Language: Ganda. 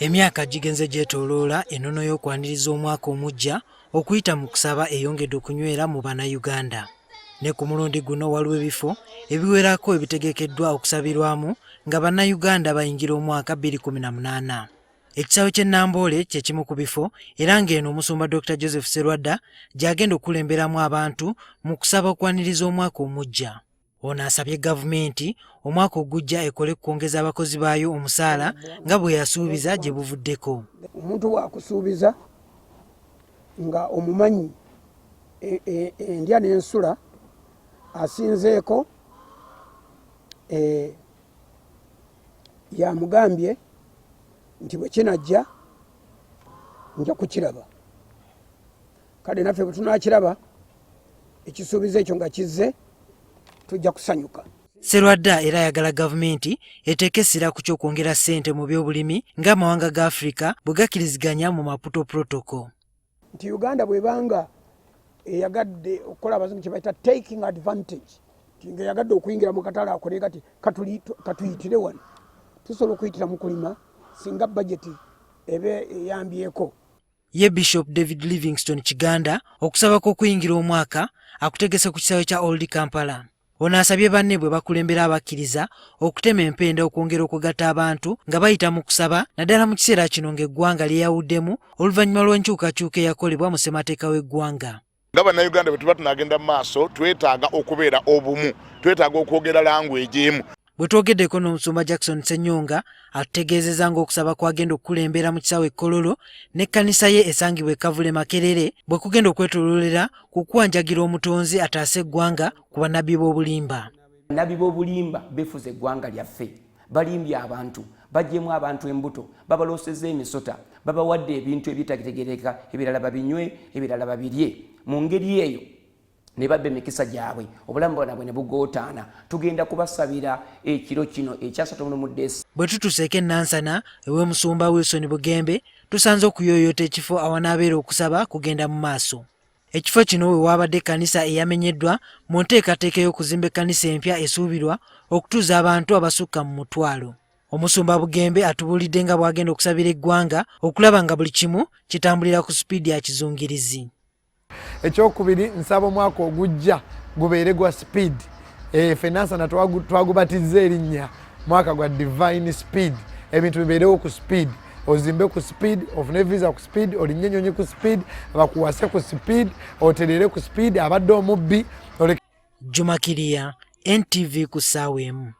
Emyaka gigenze gyetooloola ennono y'okwaniriza omwaka omujja okuyita mu kusaba eyongedde okunywera mu bannayuganda. Ne ku mulundi guno waliwo ebifo ebiwerako ebitegekeddwa okusabirwamu nga bannayuganda bayingira omwaka 2018. Ekisaawe ky'e Namboole kye kimu ku bifo era ng'eno omusumba Dr. Joseph Sserwadda gy'agenda okukulemberamu abantu mu kusaba okwaniriza omwaka omujja. Ono asabye gavumenti omwaka ogujja ekole kwongeza abakozi baayo omusaala nga bwe yasuubiza gye buvuddeko. Omuntu waakusuubiza nga omumanyi endya n'ensula asinzeeko yamugambye nti bwe kinajja nja kukiraba. Kale naffe bwe tunaakiraba ekisuubizo ekyo nga kizze tujja kusanyuka. Sserwadda era ayagala gavumenti eteeke essira ku ky'okwongera ssente mu by'obulimi ng'amawanga ga Afrika bwe gakkiriziganya mu Maputo Protocol. Nti Uganda bw'ebanga eyagadde okukola abazungu kye bayita taking advantage, nga eyagadde okuyingira mu katale akole kati katuyitire wano, tusobola okuyitira mu kulima singa bajeti ebe eyambyeko. Ye Bishop David Livingstone Kiganda okusaba kw'okuyingira omwaka akutegese ku kisaawe kya Old Kampala. Ono asabye banne bwe bakulembera abakkiriza okutema empenda okwongera okugatta abantu nga bayita mu kusaba naddala mu kiseera kino ng'eggwanga lyeyawuddemu oluvannyuma lw'enkyukakyuka eyakolebwa mu ssemateeka w'eggwanga. Nga bannayuganda bwe tuba tunagenda mu maaso twetaaga okubeera obumu, twetaaga okwogera language emu. Bwe twogeddeko n'omusumba Jackson Ssenyonga atutegeezezza ng'okusaba kwagenda okukulembera mu kisaawe Kololo n'ekkanisa ye esangibwa e Kavule Makerere bwe kugenda okwetooloolera ku kwanjagira omutonzi ataase eggwanga ku bannabbi b'obulimba. Bannabbi b'obulimba beefuza eggwanga lyaffe, balimbye abantu, baggyemu abantu embuto, babaloosezza emisota, babawadde ebintu ebitategeereka, ebirala babinywe, ebirala babirye. Mu ngeri eyo ne babba emikisa gyabwe obulamu bwabwe ne bugootaana. Tugenda kubasabira ekiro kino ekyasatu Desemba. Bwe tutuseeko Nansana ew'omusumba Wilson Bugembe tusanze okuyooyoota ekifo awanaabeera okusaba kugenda mu maaso. Ekifo kino we waabadde ekkanisa eyamenyeddwa mu nteekateeka y'okuzimba ekkanisa empya esuubirwa okutuuza abantu abasukka mu 1,000. Omusumba Bugembe atubuulidde nga bw'agenda okusabira eggwanga okulaba nga buli kimu kitambulira ku sipiidi ya kizungirizi. Ekyokubiri nsaba omwaka ogujja gubeere gwa speed. Ffe Nansana twagubatizza erinnya mwaka gwa divine speed. Ebintu bibeerewo ku speed. Ozimbe ku speed, ofune visa ku speed, olinnye ennyonyi ku speed, bakuwase ku speed, oterere ku speed, abadde omubbi. Juma Kiriya, NTV ku ssaawa emu.